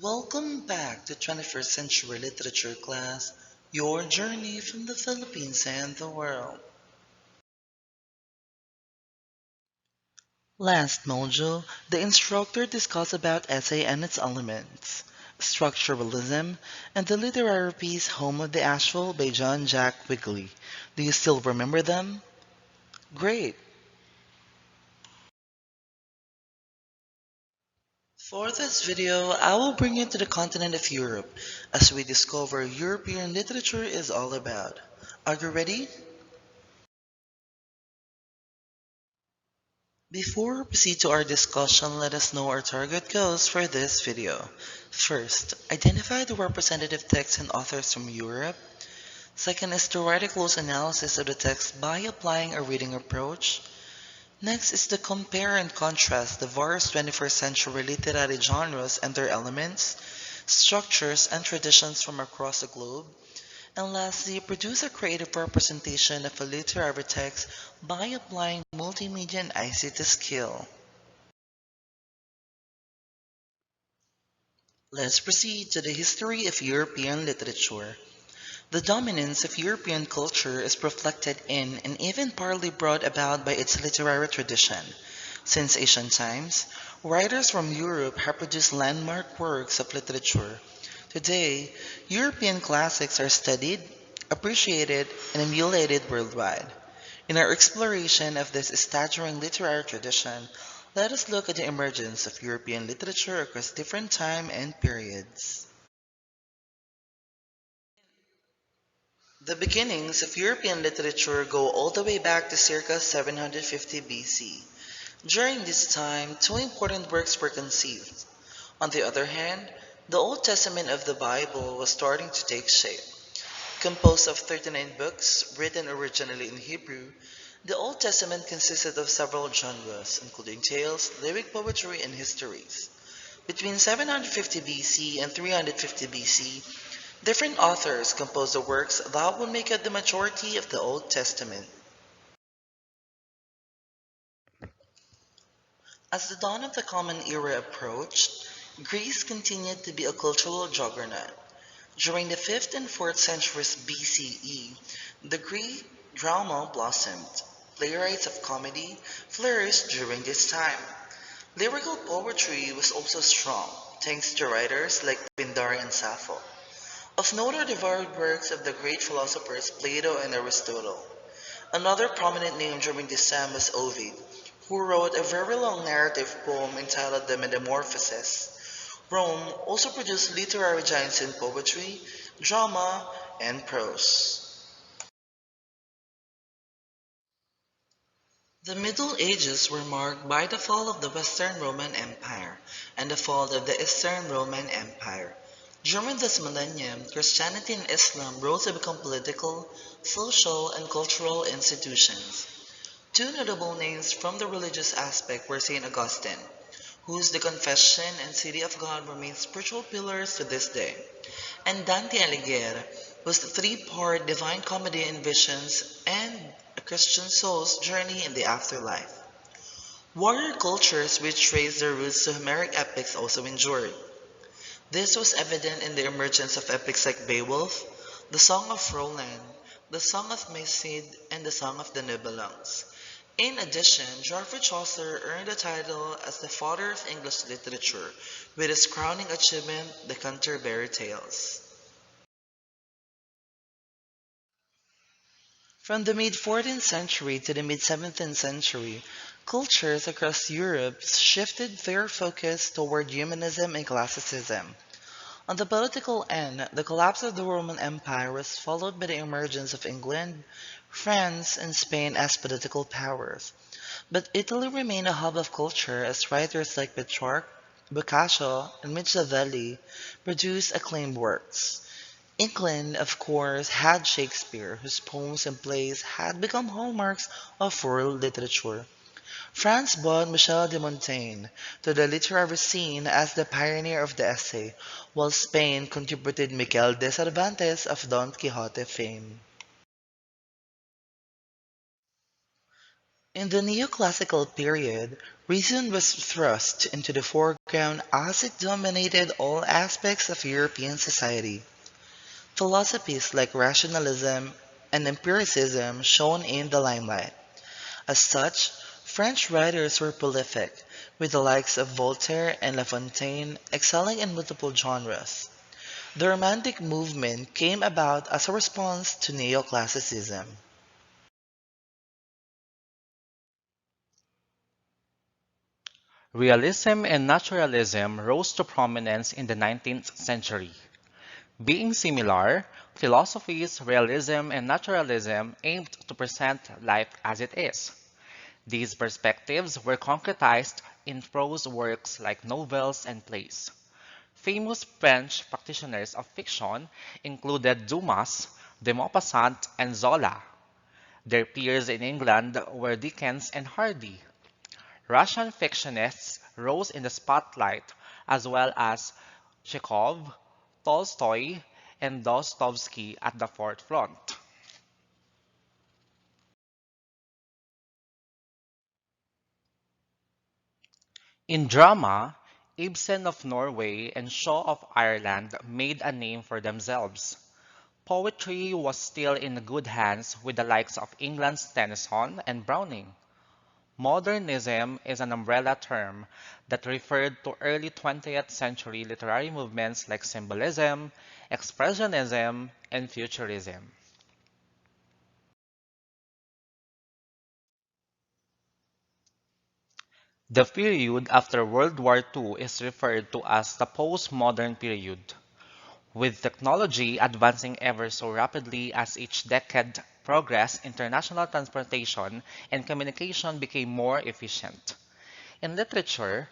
Welcome back to 21st Century Literature class, your journey from the Philippines and the world. Last module, the instructor discussed about essay and its elements, structuralism, and the literary piece Home of the Asheville by John Jack Wigley. Do you still remember them? Great! For this video, I will bring you to the continent of Europe as we discover European literature is all about. Are you ready? Before we proceed to our discussion, let us know our target goals for this video. First, identify the representative texts and authors from Europe. Second is to write a close analysis of the text by applying a reading approach. Next is to compare and contrast the various 21st century literary genres and their elements, structures, and traditions from across the globe. And lastly, produce a creative representation of a literary text by applying multimedia and ICT skill. Let's proceed to the history of European literature. The dominance of European culture is reflected in and even partly brought about by its literary tradition. Since ancient times, writers from Europe have produced landmark works of literature. Today, European classics are studied, appreciated, and emulated worldwide. In our exploration of this staggering literary tradition, let us look at the emergence of European literature across different time and periods. The beginnings of European literature go all the way back to circa 750 BC. During this time, two important works were conceived. On the other hand, the Old Testament of the Bible was starting to take shape. Composed of 39 books, written originally in Hebrew, the Old Testament consisted of several genres, including tales, lyric poetry, and histories. Between 750 BC and 350 BC, different authors composed the works that would make up the majority of the Old Testament. As the dawn of the Common Era approached, Greece continued to be a cultural juggernaut. During the 5th and 4th centuries BCE, the Greek drama blossomed. Playwrights of comedy flourished during this time. Lyrical poetry was also strong, thanks to writers like Pindar and Sappho. Of note are the varied works of the great philosophers Plato and Aristotle. Another prominent name during this time was Ovid, who wrote a very long narrative poem entitled The Metamorphoses. Rome also produced literary giants in poetry, drama, and prose. The Middle Ages were marked by the fall of the Western Roman Empire and the fall of the Eastern Roman Empire. During this millennium, Christianity and Islam rose to become political, social, and cultural institutions. Two notable names from the religious aspect were St. Augustine, whose The Confession and City of God remain spiritual pillars to this day, and Dante Alighieri, whose three-part Divine Comedy envisions and a Christian soul's journey in the afterlife. Warrior cultures which trace their roots to Homeric epics also endured. This was evident in the emergence of epics like Beowulf, the Song of Roland, the Song of Maesid, and the Song of the Nibelungs. In addition, Geoffrey Chaucer earned the title as the father of English literature with his crowning achievement, the Canterbury Tales. From the mid 14th century to the mid 17th century, cultures across Europe shifted their focus toward humanism and classicism. On the political end, the collapse of the Roman Empire was followed by the emergence of England, France, and Spain as political powers. But Italy remained a hub of culture as writers like Petrarch, Boccaccio, and Machiavelli produced acclaimed works. England, of course, had Shakespeare, whose poems and plays had become hallmarks of world literature. France brought Michel de Montaigne to the literary scene as the pioneer of the essay, while Spain contributed Miguel de Cervantes of Don Quixote fame. In the neoclassical period, reason was thrust into the foreground as it dominated all aspects of European society. Philosophies like rationalism and empiricism shone in the limelight. As such, French writers were prolific, with the likes of Voltaire and La Fontaine excelling in multiple genres. The Romantic movement came about as a response to neoclassicism. Realism and naturalism rose to prominence in the 19th century. Being similar, philosophies, realism, and naturalism aimed to present life as it is. These perspectives were concretized in prose works like novels and plays. Famous French practitioners of fiction included Dumas, de Maupassant, and Zola. Their peers in England were Dickens and Hardy. Russian fictionists rose in the spotlight as well as Chekhov, Tolstoy, and Dostoevsky at the forefront. In drama, Ibsen of Norway and Shaw of Ireland made a name for themselves. Poetry was still in good hands with the likes of England's Tennyson and Browning. Modernism is an umbrella term that referred to early 20th century literary movements like symbolism, expressionism, and futurism. The period after World War II is referred to as the postmodern period. With technology advancing ever so rapidly as each decade progressed, international transportation and communication became more efficient. In literature,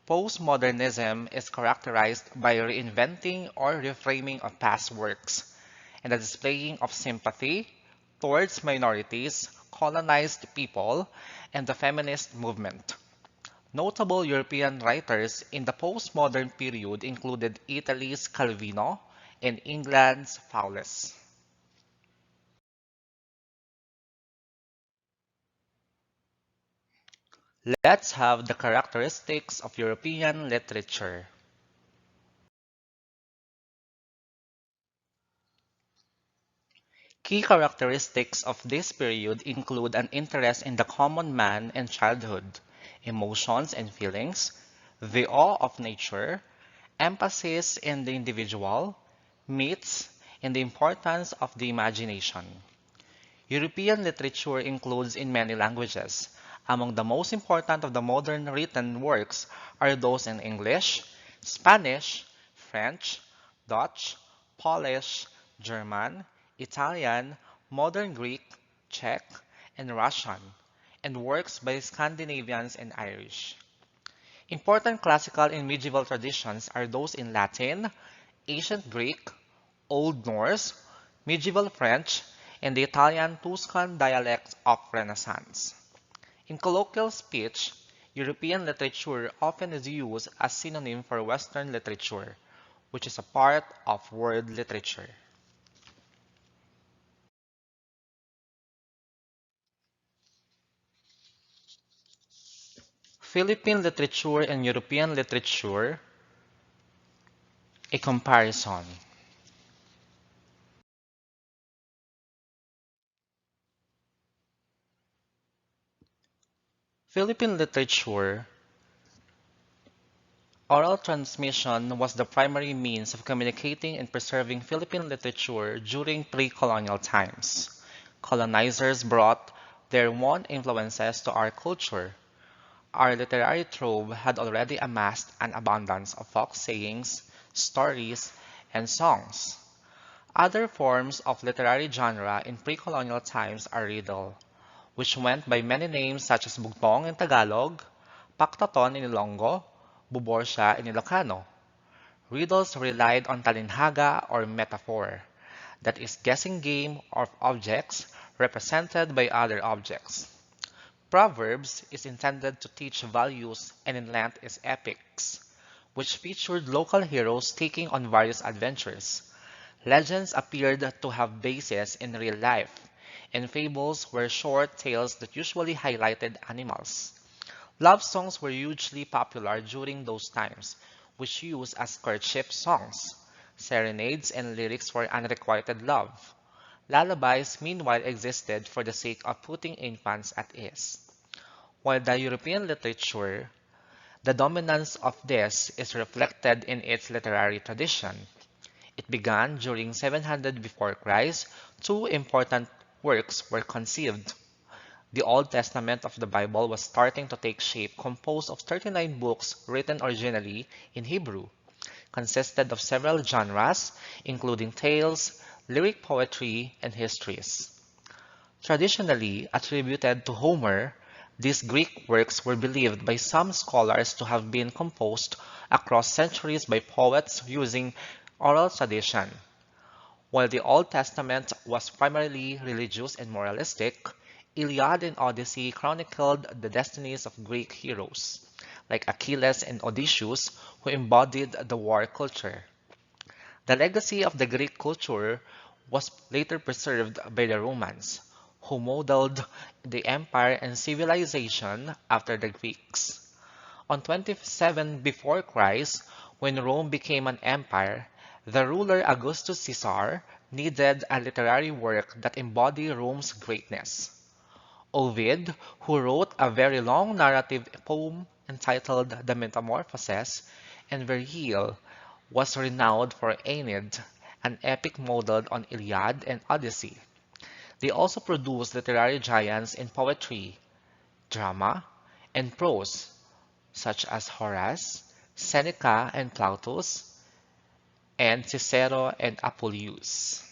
postmodernism is characterized by reinventing or reframing of past works and the displaying of sympathy towards minorities, colonized people, and the feminist movement. Notable European writers in the postmodern period included Italy's Calvino and England's Fowles. Let's have the characteristics of European literature. Key characteristics of this period include an interest in the common man and childhood, emotions and feelings, the awe of nature, emphasis in the individual, myths, and the importance of the imagination. European literature includes in many languages. Among the most important of the modern written works are those in English, Spanish, French, Dutch, Polish, German, Italian, modern Greek, Czech, and Russian, and works by Scandinavians and Irish. Important classical and medieval traditions are those in Latin, ancient Greek, Old Norse, medieval French, and the Italian Tuscan dialect of Renaissance. In colloquial speech, European literature often is used as synonym for Western literature, which is a part of world literature. Philippine literature and European literature, a comparison. Philippine literature, oral transmission was the primary means of communicating and preserving Philippine literature during pre-colonial times. Colonizers brought their own influences to our culture. Our literary trove had already amassed an abundance of folk sayings, stories, and songs. Other forms of literary genre in pre-colonial times are riddle, which went by many names such as bugtong in Tagalog, paktoton in Ilonggo, buborsya in Ilocano. Riddles relied on talinhaga or metaphor, that is guessing game of objects represented by other objects. Proverbs is intended to teach values and in length is epics, which featured local heroes taking on various adventures. Legends appeared to have basis in real life, and fables were short tales that usually highlighted animals. Love songs were hugely popular during those times, which used as courtship songs, serenades, and lyrics for unrequited love. Lullabies, meanwhile, existed for the sake of putting infants at ease. While the European literature, the dominance of this is reflected in its literary tradition. It began during 700 before Christ. Two important works were conceived. The Old Testament of the Bible was starting to take shape, composed of 39 books written originally in Hebrew, consisted of several genres, including tales, lyric poetry, and histories. Traditionally attributed to Homer, these Greek works were believed by some scholars to have been composed across centuries by poets using oral tradition. While the Old Testament was primarily religious and moralistic, Iliad and Odyssey chronicled the destinies of Greek heroes, like Achilles and Odysseus, who embodied the war culture. The legacy of the Greek culture was later preserved by the Romans, who modeled the empire and civilization after the Greeks. On 27 before Christ, when Rome became an empire, the ruler Augustus Caesar needed a literary work that embodied Rome's greatness. Ovid, who wrote a very long narrative poem entitled The Metamorphoses, and Virgil was renowned for Aeneid, an epic modeled on Iliad and Odyssey. They also produced literary giants in poetry, drama, and prose, such as Horace, Seneca and Plautus, and Cicero and Apuleius.